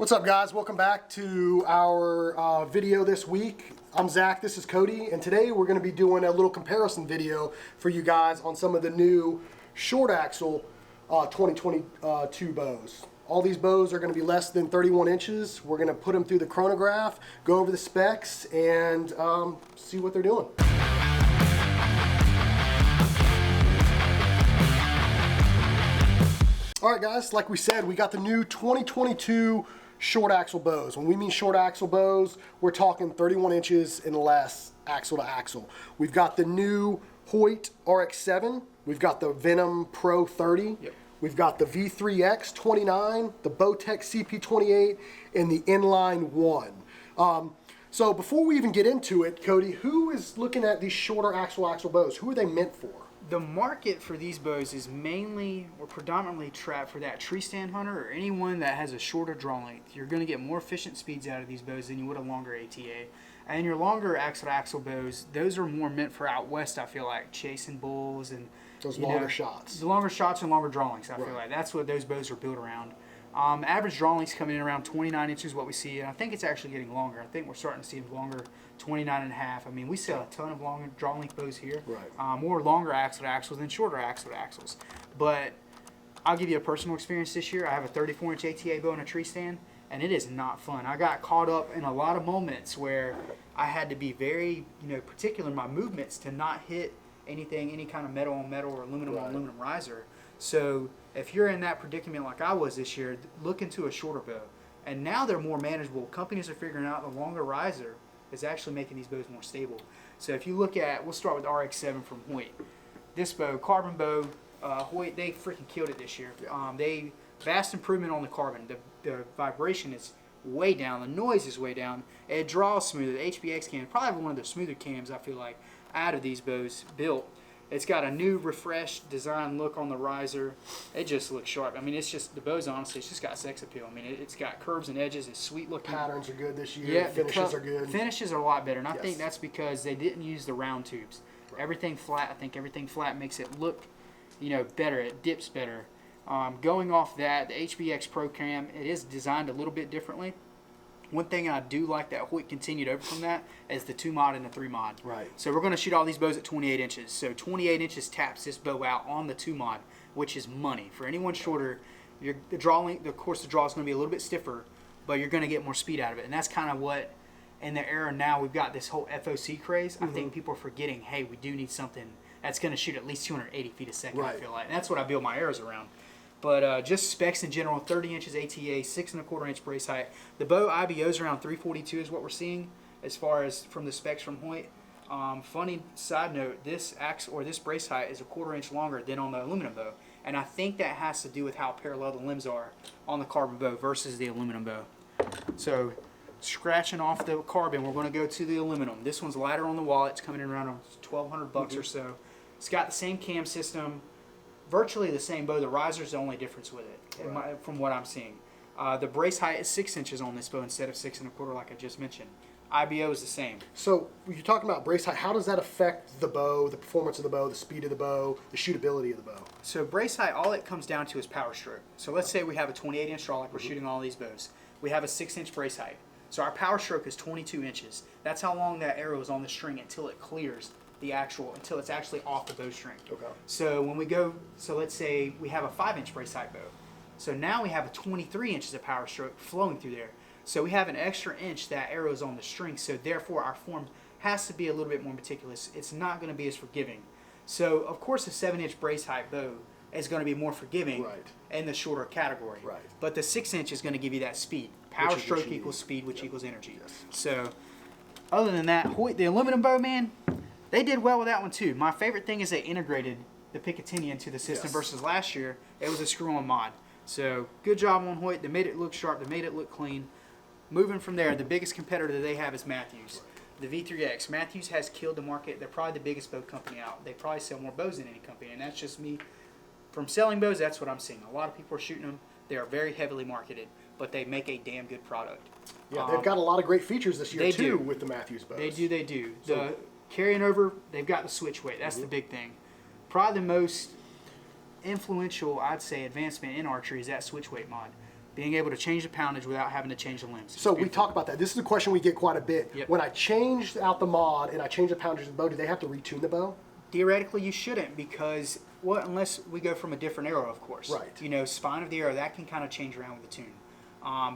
What's up, guys? Welcome back to our video this week. I'm Zach, this is Cody, and today we're going to be doing a little comparison video for you guys on some of the new short axle 2022 bows. All these bows are going to be less than 31 inches. We're going to put them through the chronograph, go over the specs, and see what they're doing. All right, guys, like we said, we got the new 2022 short axle bows. When we mean short axle bows, we're talking 31 inches and less axle to axle. We've got the new Hoyt RX-7. We've got the Venom Pro 30. Yep. We've got the V3X 29, the Bowtech CP28, and the Inline 1. So before we even get into it, Cody, who is looking at these shorter axle bows? Who are they meant for? The market for these bows is mainly or predominantly trapped for that tree stand hunter or anyone that has a shorter draw length. You're going to get more efficient speeds out of these bows than you would a longer ATA. And your longer axle-to-axle bows, those are more meant for out west, I feel like, chasing bulls and those longer shots. The longer shots and longer draw lengths, I feel like. That's what those bows are built around. Average draw lengths coming in around 29 inches, what we see, and I think it's actually getting longer. I think we're starting to see them longer, 29 and a half. I mean, we sell a ton of longer draw length bows here. Right. More longer axle to axles than shorter axle to axles. But I'll give you a personal experience this year. I have a 34-inch ATA bow in a tree stand, and it is not fun. I got caught up in a lot of moments where I had to be very, particular in my movements to not hit anything, any kind of metal on metal or aluminum on aluminum riser. So if you're in that predicament like I was this year, look into a shorter bow. And now they're more manageable. Companies are figuring out the longer riser is actually making these bows more stable. So if you look at, we'll start with the RX-7 from Hoyt. This bow, carbon bow, Hoyt, they freaking killed it this year. They vast improvement on the carbon. The vibration is way down. The noise is way down. It draws smoother. The HBX cam, probably one of the smoother cams I feel like out of these bows built. It's got a new refreshed design look on the riser. It just looks sharp. I mean, it's just, the bows, honestly, it's just got sex appeal. I mean, it's got curves and edges. It's sweet looking. Patterns are good this year. Yeah, finishes are good. Finishes are a lot better, and I think that's because they didn't use the round tubes. Right. Everything flat. I think everything flat makes it look, better. It dips better. Going off that, the HBX Pro Cam, it is designed a little bit differently. One thing I do like that Hoyt continued over from that is the 2 mod and the 3 mod. Right. So we're going to shoot all these bows at 28 inches. So 28 inches taps this bow out on the 2 mod, which is money. For anyone shorter, the draw length, of course, the draw is going to be a little bit stiffer, but you're going to get more speed out of it. And that's kind of what, in the era now, we've got this whole FOC craze. I think people are forgetting, hey, we do need something that's going to shoot at least 280 feet a second, I feel like. And that's what I build my arrows around. But just specs in general, 30 inches ATA, 6 1/4 inch brace height. The bow IBO's around 342 is what we're seeing as far as from the specs from Hoyt. Funny side note, this brace height is 1/4 inch longer than on the aluminum bow. And I think that has to do with how parallel the limbs are on the carbon bow versus the aluminum bow. So scratching off the carbon, we're going to go to the aluminum. This one's lighter on the wallet. It's coming in around $1,200 or so. It's got the same cam system. Virtually the same bow. The riser's the only difference with it, from what I'm seeing. The brace height is 6 inches on this bow instead of 6 1/4 like I just mentioned. IBO is the same. So you're talking about brace height. How does that affect the bow, the performance of the bow, the speed of the bow, the shootability of the bow? So brace height, all it comes down to is power stroke. So let's say we have a 28-inch draw like we're shooting all these bows. We have a 6-inch brace height. So our power stroke is 22 inches. That's how long that arrow is on the string until it clears until it's actually off the bowstring. Okay. So when we go, let's say we have a 5-inch brace height bow. So now we have a 23 inches of power stroke flowing through there. So we have an extra inch that arrow is on the string. So therefore our form has to be a little bit more meticulous. It's not going to be as forgiving. So of course a 7-inch brace height bow is going to be more forgiving in the shorter category. Right. But the 6-inch is going to give you that speed. Power stroke equals speed, which equals energy. Yes. So other than that, Hoyt, the aluminum bow, man, they did well with that one too. My favorite thing is they integrated the Picatinny into the system versus last year it was a screw-on mod. So good job on Hoyt. They made it look sharp. They made it look clean. Moving from there, the biggest competitor that they have is Mathews. The V3X. Mathews has killed the market. They're probably the biggest bow company out. They probably sell more bows than any company, and that's just me. From selling bows, that's what I'm seeing. A lot of people are shooting them. They are very heavily marketed, but they make a damn good product. Yeah, they've got a lot of great features this year too with the Mathews bows. They do. Carrying over, they've got the switch weight. That's the big thing. Probably the most influential, I'd say, advancement in archery is that switch weight mod. being able to change the poundage without having to change the limbs. So we talk about that. This is a question we get quite a bit. Yep. When I change out the mod and I change the poundage of the bow, do they have to retune the bow? Theoretically, you shouldn't because, well, unless we go from a different arrow, of course. Right. You know, spine of the arrow, that can kind of change around with the tune.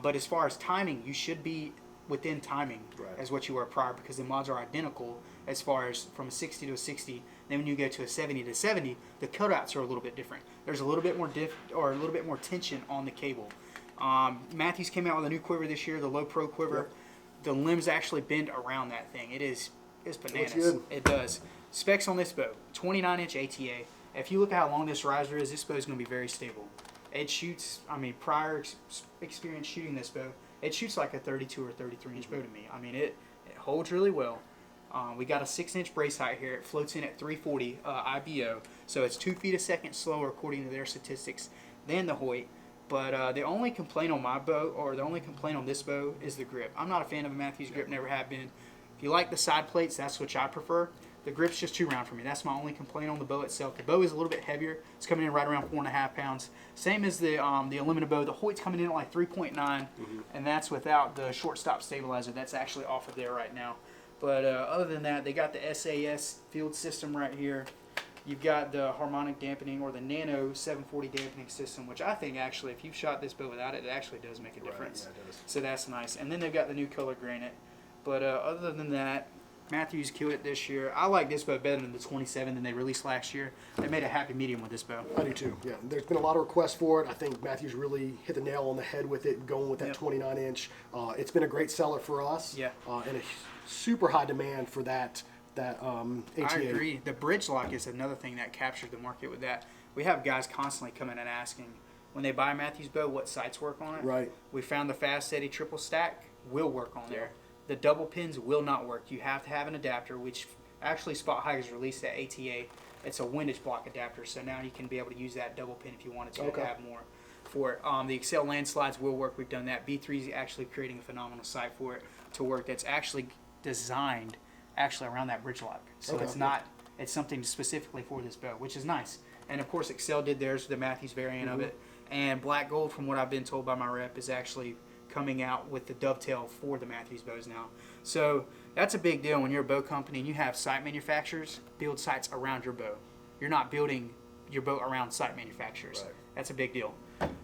But as far as timing, you should be within timing as what you were prior because the mods are identical as far as from a 60 to a 60. Then when you go to a 70 to 70, the cutouts are a little bit different. There's a little bit more a little bit more tension on the cable. Mathews came out with a new quiver this year, the Low Pro quiver. Yep. The limbs actually bend around that thing. It's bananas. It looks good. It does. Specs on this bow, 29-inch ATA. If you look at how long this riser is, this bow is going to be very stable. It shoots, I mean, prior experience shooting this bow, it shoots like a 32 or 33-inch bow to me. I mean, it holds really well. We got a 6-inch brace height here. It floats in at 340 IBO, so it's 2 feet a second slower according to their statistics than the Hoyt. But the only complaint on my bow, or the only complaint on this bow, is the grip. I'm not a fan of a Mathews grip, never have been. If you like the side plates, that's what I prefer. The grip's just too round for me. That's my only complaint on the bow itself. The bow is a little bit heavier. It's coming in right around 4.5 pounds. Same as the aluminum bow. The Hoyt's coming in at like 3.9, and that's without the shortstop stabilizer. That's actually off of there right now. But other than that, they got the SAS field system right here. You've got the harmonic dampening or the Nano 740 dampening system, which I think actually, if you've shot this bow without it, it actually does make a difference. Yeah, it does. So that's nice. And then they've got the new color granite. But other than that, Mathews killed it this year. I like this bow better than the 27 than they released last year. They made a happy medium with this bow. I do too, yeah. There's been a lot of requests for it. I think Mathews really hit the nail on the head with it, going with that 29-inch. It's been a great seller for us. Yeah. And a super high demand for that ATA. I agree. The bridge lock is another thing that captured the market with that. We have guys constantly coming and asking, when they buy a Mathews bow, what sights work on it. Right. We found the Fast Steady triple stack will work on there. The double pins will not work. You have to have an adapter, which actually Spot Hikers released that ATA. It's a windage block adapter, so now you can be able to use that double pin if you wanted to have more for it. The Excel landslides will work. We've done that. B3 is actually creating a phenomenal sight for it to work. That's actually designed around that bridge lock. So it's something specifically for this bow, which is nice. And of course, Excel did theirs, the Mathews variant of it. And Black Gold, from what I've been told by my rep, is actually coming out with the dovetail for the Mathews bows now. So that's a big deal when you're a bow company and you have sight manufacturers build sights around your bow. You're not building your bow around sight manufacturers. Right. That's a big deal.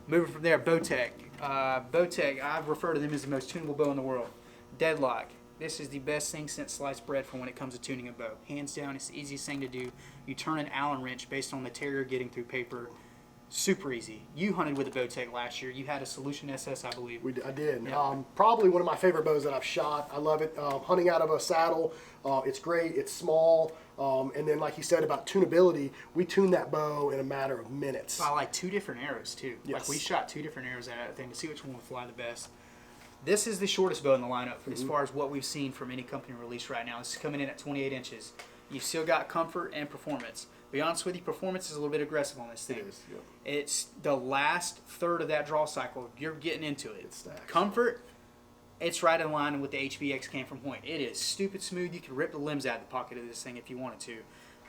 Moving from there, Bowtech. Bowtech, I refer to them as the most tunable bow in the world. Deadlock. This is the best thing since sliced bread for when it comes to tuning a bow. Hands down, it's the easiest thing to do. You turn an Allen wrench based on the tear you're getting through paper. Super easy. You hunted with a Bowtech last year. You had a Solution SS, I believe. I did. Yeah. Probably one of my favorite bows that I've shot. I love it. Hunting out of a saddle, it's great. It's small. And then, like you said about tunability, we tuned that bow in a matter of minutes. I like 2 different arrows, too. Yes. Like, we shot 2 different arrows at that thing to see which one would fly the best. This is the shortest bow in the lineup as far as what we've seen from any company released right now. This is coming in at 28 inches. You've still got comfort and performance. To be honest with you, performance is a little bit aggressive on this thing. It is, yeah. It's the last third of that draw cycle. You're getting into it. It stacks. Comfort, it's right in line with the HBX cam from Hoyt. It is stupid smooth. You can rip the limbs out of the pocket of this thing if you wanted to.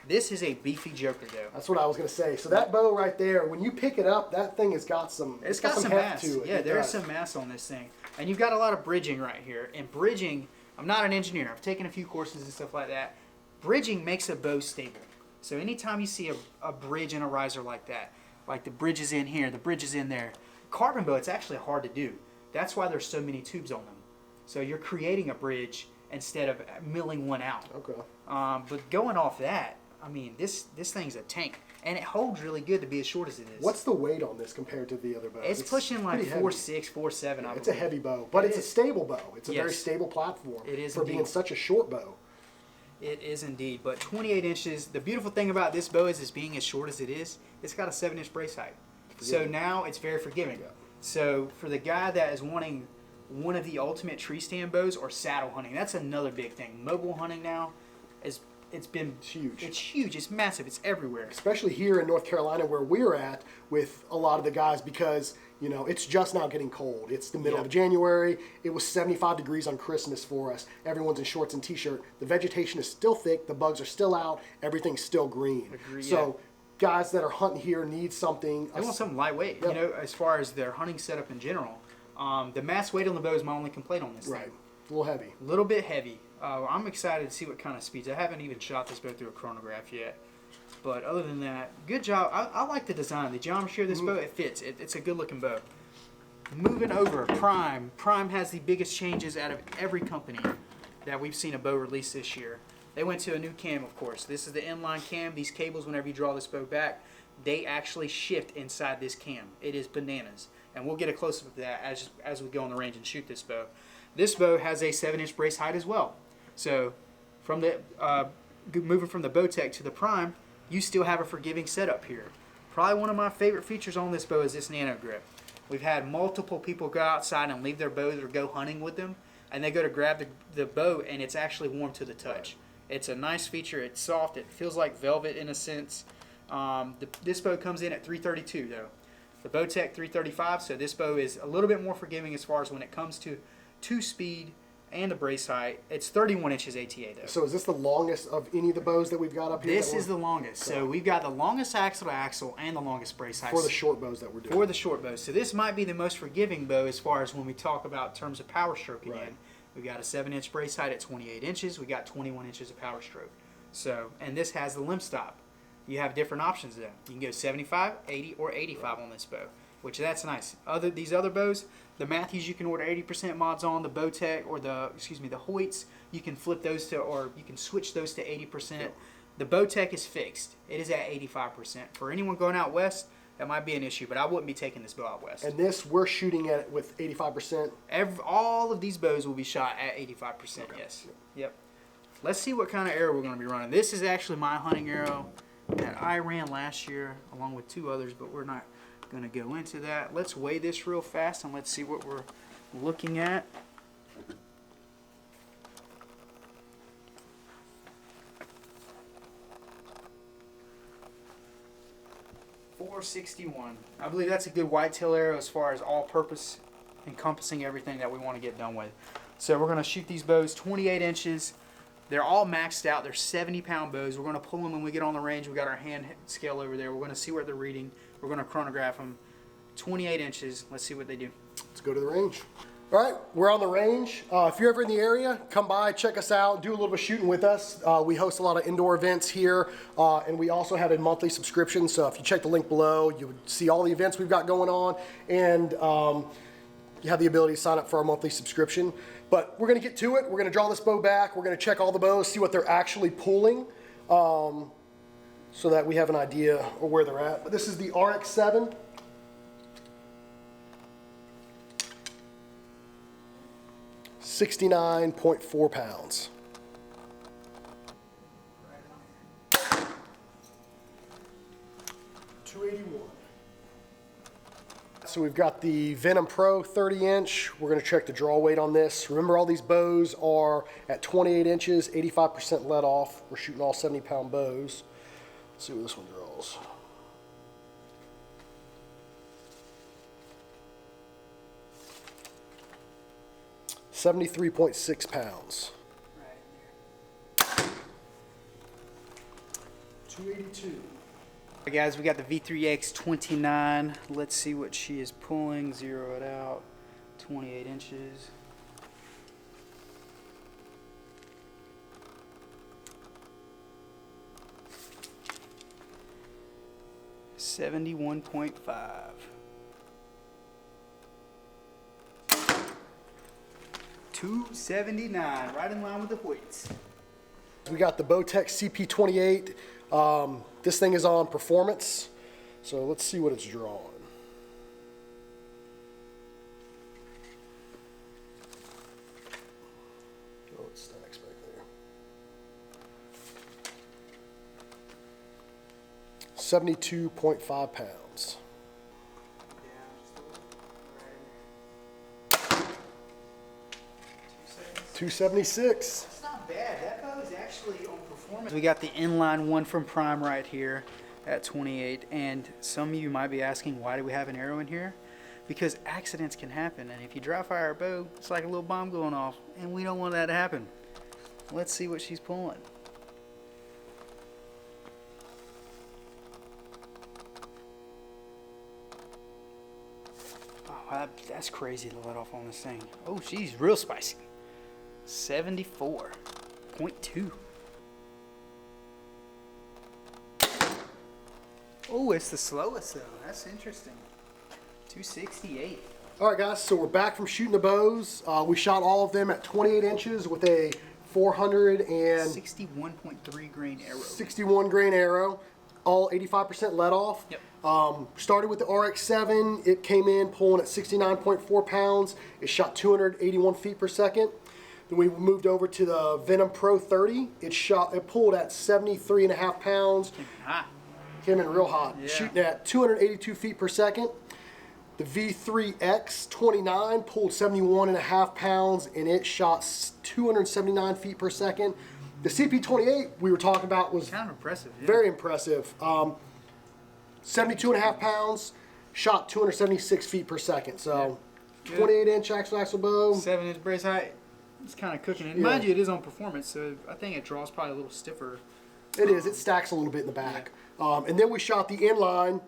This is a beefy joker, though. That's what I was going to say. So that bow right there, when you pick it up, that thing has got some. It's got some heft mass. to it. Yeah, It there's does. some mass on this thing. And you've got a lot of bridging right here. And bridging, I'm not an engineer. I've taken a few courses and stuff like that. Bridging makes a bow stable. So anytime you see a bridge in a riser like that, like the bridge is in here, the bridge is in there, carbon bow, it's actually hard to do. That's why there's so many tubes on them. So you're creating a bridge instead of milling one out. Okay. But going off that, I mean, this thing's a tank. And it holds really good to be as short as it is. What's the weight on this compared to the other bows? It's pushing like pretty heavy. 4.6, 4.7. Yeah, I it's a believe. heavy bow, but it's a is. stable bow. It's a very Yes. stable platform It is for being indeed. such a short bow. It is indeed. But 28 inches, the beautiful thing about this bow is being as short as it is, it's got a 7-inch brace height. So Forgiving. now it's very forgiving. Yeah. So for the guy that is wanting one of the ultimate tree stand bows or saddle hunting, that's another big thing. Mobile hunting now, it's been huge. It's huge. It's massive. It's everywhere. Especially here in North Carolina where we're at with a lot of the guys because, you know, it's just now getting cold. It's the middle Yep. of January. It was 75 degrees on Christmas for us. Everyone's in shorts and t-shirt. The vegetation is still thick. The bugs are still out. Everything's still green. Agree, so guys that are hunting here need something. They want something lightweight, Yep. you know, as far as their hunting setup in general. The mass weight on the bow is my only complaint on this Right. thing. A little heavy. A little bit heavy. I'm excited to see what kind of speeds. I haven't even shot this bow through a chronograph yet. But other than that, good job. I like the design. The geometry of this bow, it fits. It's a good looking bow. Moving over, Prime. Prime has the biggest changes out of every company that we've seen a bow release this year. They went to a new cam, of course. This is the inline cam. These cables, whenever you draw this bow back, they actually shift inside this cam. It is bananas. And we'll get a close-up of that as we go on the range and shoot this bow. This bow has a 7-inch brace height as well. So from the moving from the Bowtech to the Prime, you still have a forgiving setup here. Probably one of my favorite features on this bow is this nano grip. We've had multiple people go outside and leave their bows or go hunting with them, and they go to grab the bow, and it's actually warm to the touch. It's a nice feature. It's soft. It feels like velvet in a sense. This bow comes in at 332 though. The Bowtech 335, so this bow is a little bit more forgiving as far as when it comes to 2-speed and the brace height. It's 31 inches ATA though. So is this the longest of any of the bows that we've got up here? This is the longest. So we've got the longest axle to axle and the longest brace height. For the short bows that we're doing. For the short bows. So this might be the most forgiving bow as far as when we talk about terms of power stroke again. Right. We've got a 7-inch brace height at 28 inches. We got 21 inches of power stroke. So, and this has the limb stop. You have different options though. You can go 75, 80, or 85 on this bow, which that's nice. These other bows, the Mathews you can order 80% mods on, the Bowtech or the Hoyts, you can flip those to, or you can switch those to 80%. Yep. The Bowtech is fixed. It is at 85%. For anyone going out west, that might be an issue, but I wouldn't be taking this bow out west. And this, we're shooting at it with 85%. All of these bows will be shot at 85%, Okay. yes. Yep. Let's see what kind of arrow we're going to be running. This is actually my hunting arrow that I ran last year along with 2 others, but we're not going to go into that. Let's weigh this real fast and let's see what we're looking at. .461. I believe that's a good whitetail arrow as far as all-purpose, encompassing everything that we want to get done with. So we're going to shoot these bows 28 inches. They're all maxed out. They're 70-pound bows. We're going to pull them when we get on the range. We've got our hand scale over there. We're going to see what they're reading. We're going to chronograph them. 28 inches. Let's see what they do. Let's go to the range. All right, we're on the range. If you're ever in the area, come by, check us out, do a little bit of shooting with us. We host a lot of indoor events here, and we also have a monthly subscription. So if you check the link below, you would see all the events we've got going on, and you have the ability to sign up for our monthly subscription. But we're going to get to it. We're going to draw this bow back. We're going to check all the bows, see what they're actually pulling, so that we have an idea of where they're at. But this is the RX-7. $69.4 pounds. $281. So we've got the Venom Pro 30-inch. We're going to check the draw weight on this. Remember, all these bows are at 28 inches, 85% let off. We're shooting all 70-pound bows. Let's see what this one draws. $73.6 pounds. Right there. $282. Alright guys, we got the V3X29. Let's see what she is pulling. Zero it out. 28 inches. $71.5. $279, right in line with the Hoyts. We got the Bowtech CP28. This thing is on performance, so let's see what it's drawing. Oh, it stacks back there. 72.5 pounds. 276. It's not bad. That bow is actually on performance. We got the inline one from Prime right here at 28. And some of you might be asking, why do we have an arrow in here? Because accidents can happen. And if you dry fire a bow, it's like a little bomb going off. And we don't want that to happen. Let's see what she's pulling. That's crazy to let off on this thing. Oh, she's real spicy. 74.2. Oh, it's the slowest though. That's interesting. 268. All right, guys, so we're back from shooting the bows. We shot all of them at 28 inches with a 61.3 grain arrow. 61 grain arrow, all 85% let off. Yep. Started with the RX-7. It came in pulling at 69.4 pounds. It shot 281 feet per second. Then we moved over to the Venom Pro 30. It pulled at 73.5 pounds. Hot. Came in real hot, Yeah. shooting at 282 feet per second. The V3X 29 pulled 71.5 pounds, and it shot 279 feet per second. The CP28 we were talking about was Kind of impressive. Yeah. very impressive. 72.5 pounds, shot 276 feet per second. So, Yeah. 28-inch axle bow. 7-inch brace height. It's kind of cooking it. Yeah. Mind you, it is on performance, so I think it draws probably a little stiffer. It is. It stacks a little bit in the back. And then we shot the inline.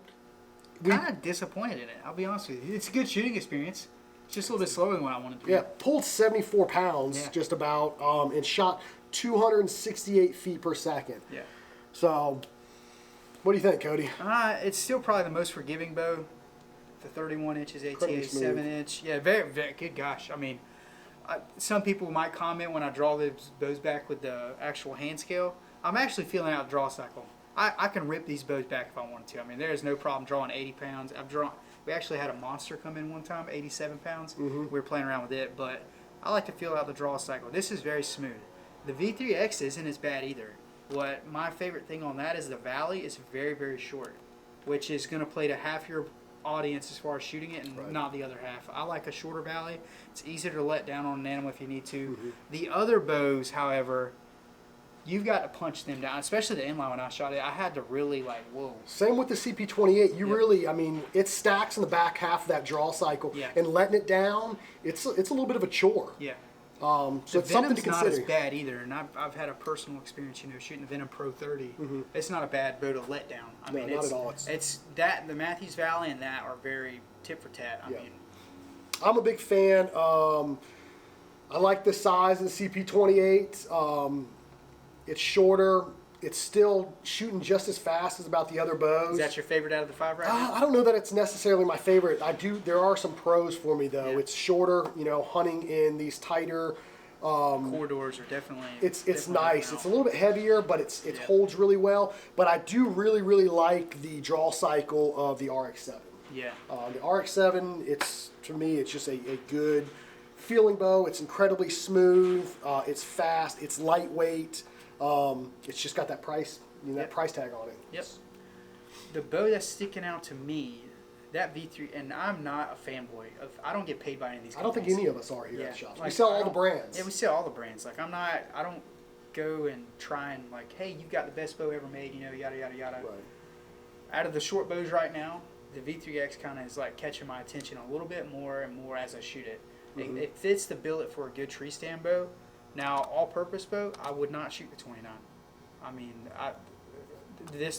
Kind of disappointed in it, I'll be honest with you. It's a good shooting experience. It's just a little bit slower than what I wanted to be. Yeah, pulled 74 pounds Yeah. just about, and shot 268 feet per second. Yeah. So, what do you think, Cody? It's still probably the most forgiving bow. The 31 inches, Incredibly ATA smooth. 7-inch. Yeah, very, very good. Gosh, I mean, some people might comment when I draw those bows back with the actual hand scale. I'm actually feeling out the draw cycle. I can rip these bows back if I wanted to. I mean, there is no problem drawing 80 pounds. We actually had a monster come in one time, 87 pounds. Mm-hmm. We were playing around with it, but I like to feel out the draw cycle. This is very smooth. The V3X isn't as bad either. What my favorite thing on that is the valley is very, very short, which is going to play to half your audience as far as shooting it and Right. not the other half. I like a shorter valley. It's easier to let down on an animal if you need to. Mm-hmm. The other bows, however, you've got to punch them down, especially the inline when I shot it. I had to really whoa. Same with the CP28. You Yep. really, I mean, it stacks in the back half of that draw cycle. Yeah. And letting it down, it's a little bit of a chore. Yeah. So The it's something to Venom's not consider. as bad either, and I've had a personal experience, shooting the Venom Pro 30. It's not a bad bow to let down. I No, mean, not it's, at all. It's that, the Mathews Valley and that are very tit for tat. I Yeah. mean, I'm a big fan. I like the size of the CP28. It's shorter. It's still shooting just as fast as about the other bows. is that your favorite out of the 5 right now? I don't know that it's necessarily my favorite. There are some pros for me though. Yeah. It's shorter, hunting in these tighter. Corridors are definitely. It's definitely nice. out. It's a little bit heavier, but it Yeah. holds really well. But I do really like the draw cycle of the RX-7. Yeah. The RX-7, to me, it's just a good feeling bow. It's incredibly smooth. It's fast. It's lightweight. It's just got that price, that Yep. price tag on it. Yep. The bow that's sticking out to me, that V3, and I'm not a fanboy of. I don't get paid by any of these. I don't think companies. any of us are here at the shops. We like, sell I all the don't- brands. Yeah, we sell all the brands. I don't go and try and hey, you've got the best bow ever made, yada yada yada. Right. Out of the short bows right now, the V3X kind of is catching my attention a little bit more and more as I shoot it. Mhm. It fits the billet for a good tree stand bow. Now, all-purpose bow, I would not shoot the 29. I mean,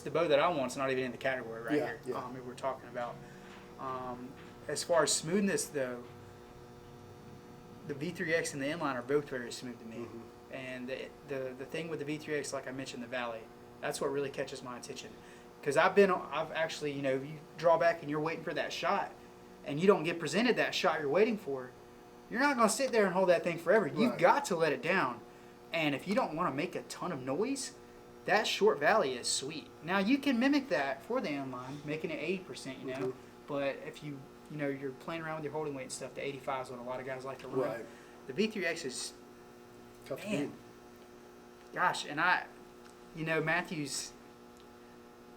the bow that I want is not even in the category right Yeah, here. yeah. We're talking about. As far as smoothness, though, the V3X and the inline are both very smooth to me. Mm-hmm. And the thing with the V3X, like I mentioned, the valley, that's what really catches my attention. Because I've actually, you draw back and you're waiting for that shot, and you don't get presented that shot you're waiting for, you're not going to sit there and hold that thing forever. You've Right. got to let it down. And if you don't want to make a ton of noise, that short valley is sweet. Now, you can mimic that for the inline, making it 80%, Mhm. But if you're playing around with your holding weight and stuff, the 85 is what a lot of guys like to run. Right. The V3X is, Tough to man, beat. gosh, and Mathews,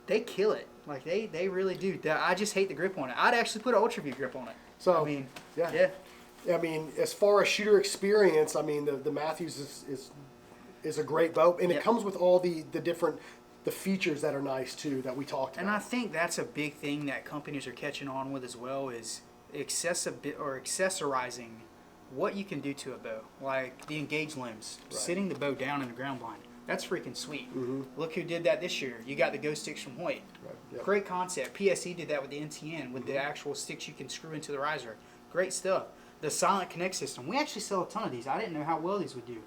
they kill it. They really do. I just hate the grip on it. I'd actually put an Ultraview grip on it. So, I mean, yeah. yeah. I mean, as far as shooter experience, I mean, the Mathews is a great bow, and Yep. it comes with all the different features that are nice too that we talked And I about. think that's a big thing that companies are catching on with as well is accessorizing what you can do to a bow, like the engaged limbs, Right. sitting the bow down in the ground blind. That's freaking sweet. Mhm. Look who did that this year. You got the Ghost sticks from Hoyt. Right, yep. Great concept. PSE did that with the NTN with the actual sticks you can screw into the riser. Great stuff. The Silent Connect system. We actually sell a ton of these. I didn't know how well these would do.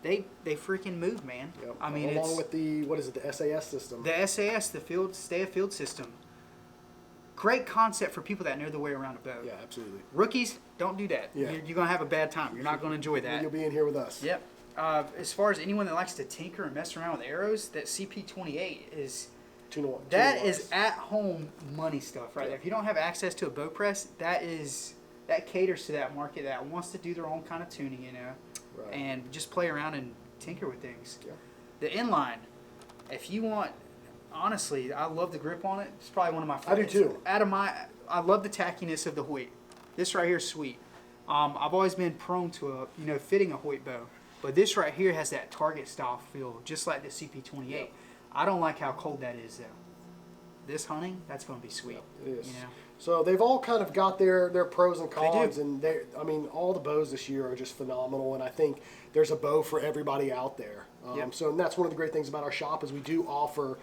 They freaking move, man. Yep. I mean, along with the, what is it, the SAS system? The SAS, the stay of field system. Great concept for people that know the way around a bow. Yeah, absolutely. Rookies, don't do that. Yeah. You're going to have a bad time. You're not going to enjoy that. You'll be in here with us. Yep. As far as anyone that likes to tinker and mess around with arrows, that CP28 is... That is at-home money stuff right there. If you don't have access to a bow press, that caters to that market that wants to do their own kind of tuning, you know, and just play around and tinker with things. Yeah. The inline, if you want, honestly, I love the grip on it. It's probably one of my favorites. I do too. I love the tackiness of the Hoyt. This right here is sweet. I've always been prone to fitting a Hoyt bow, but this right here has that target style feel, just like the CP28. Yep. I don't like how cold that is, though. This hunting, that's going to be sweet. It is. You know? So they've all kind of got their pros and cons, and I mean, all the bows this year are just phenomenal, and I think there's a bow for everybody out there. So and that's one of the great things about our shop is we do offer,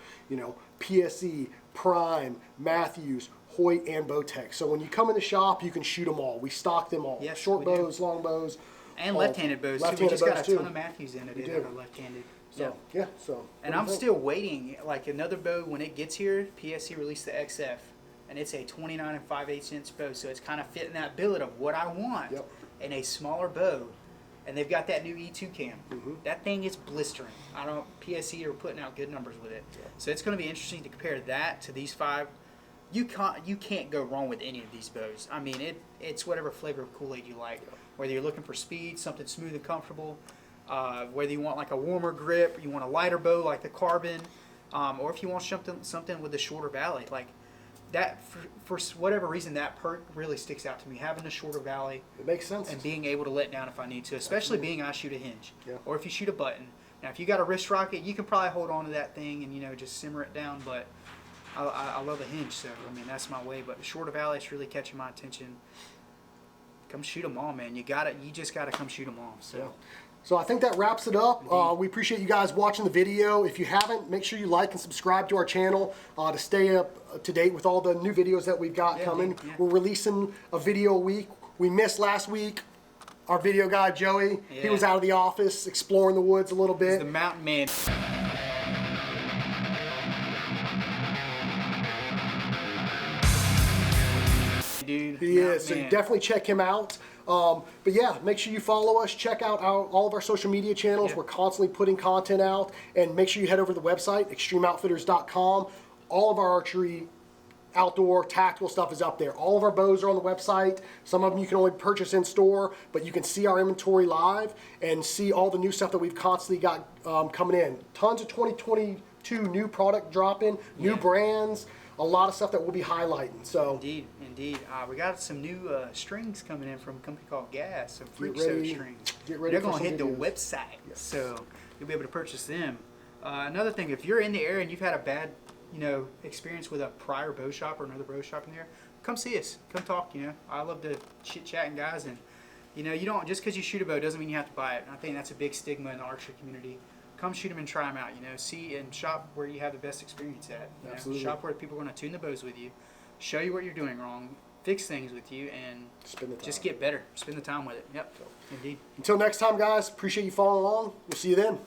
PSE, Prime, Mathews, Hoyt, and Bowtech. So when you come in the shop, you can shoot them all. We stock them all. Yes, short bows, long bows. And left-handed bows, too. We just got a ton of Mathews in it that are left-handed. So, and I'm still waiting, like another bow, when it gets here, PSE released the XF, and it's a 29 and 5/8 inch bow, so it's kind of fitting that billet of what I want in a smaller bow. And they've got that new E2 cam. That thing is blistering. PSE are putting out good numbers with it. So it's going to be interesting to compare that to these 5. You can't go wrong with any of these bows. I mean, it's whatever flavor of Kool-Aid you like. Whether you're looking for speed, something smooth and comfortable, whether you want like a warmer grip, you want a lighter bow like the Carbon, or if you want something with a shorter valley, like that. For whatever reason, that perk really sticks out to me. Having a shorter valley, it makes sense, and being able to let down if I need to, especially being I shoot a hinge, or if you shoot a button. Now, if you got a wrist rocket, you can probably hold on to that thing and just simmer it down. But I love a hinge, so I mean that's my way. But the shorter valley is really catching my attention. Come shoot them all, man. You just gotta come shoot them all. So I think that wraps it up. We appreciate you guys watching the video. If you haven't, make sure you like and subscribe to our channel to stay up to date with all the new videos that we've got coming. We're releasing a video a week. We missed last week. Our video guy, Joey, he was out of the office exploring the woods a little bit. He's the mountain man. Dude, he is, so you definitely check him out. But yeah, make sure you follow us. Check out all of our social media channels. We're constantly putting content out. And make sure you head over to the website, extremeoutfitters.com. All of our archery, outdoor, tactical stuff is up there. All of our bows are on the website. Some of them you can only purchase in store, but you can see our inventory live and see all the new stuff that we've constantly got coming in. Tons of 2022 new product dropping, new brands. A lot of stuff that we'll be highlighting. So indeed. We got some new strings coming in from a company called Gas, some Freak Show strings. Get ready. They're going to hit the website, so you'll be able to purchase them. Another thing, if you're in the area and you've had a bad, experience with a prior bow shop or another bow shop in there, come see us. Come talk. I love to chit chatting guys, and you don't just because you shoot a bow doesn't mean you have to buy it. And I think that's a big stigma in the archery community. Come shoot them and try them out, see and shop where you have the best experience at. Absolutely. Shop where people are going to tune the bows with you, show you what you're doing wrong, fix things with you, and just get better. Spend the time with it. Yep, indeed. Until next time, guys, appreciate you following along. We'll see you then.